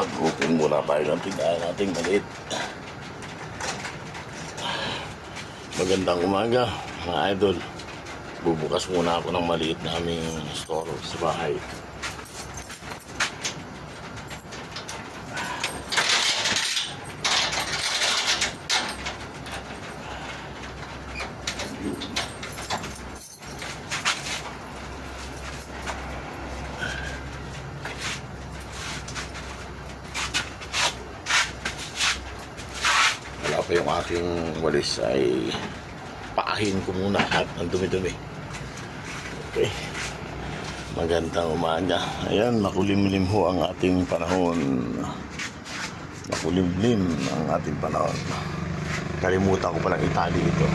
mag-open muna tayo ng tindahan nating maliit. Magandang umaga mga idol. Bubukas muna ako ng maliit naming store sa bahay. Wala pa yung aking walis ay paahin ko muna at ang dumi-dumi. Okay. Magandang umaga. Ayan, makulimlim ho ang ating panahon. Makulimlim ang ating panahon. Kalimutan ko palang itali ito.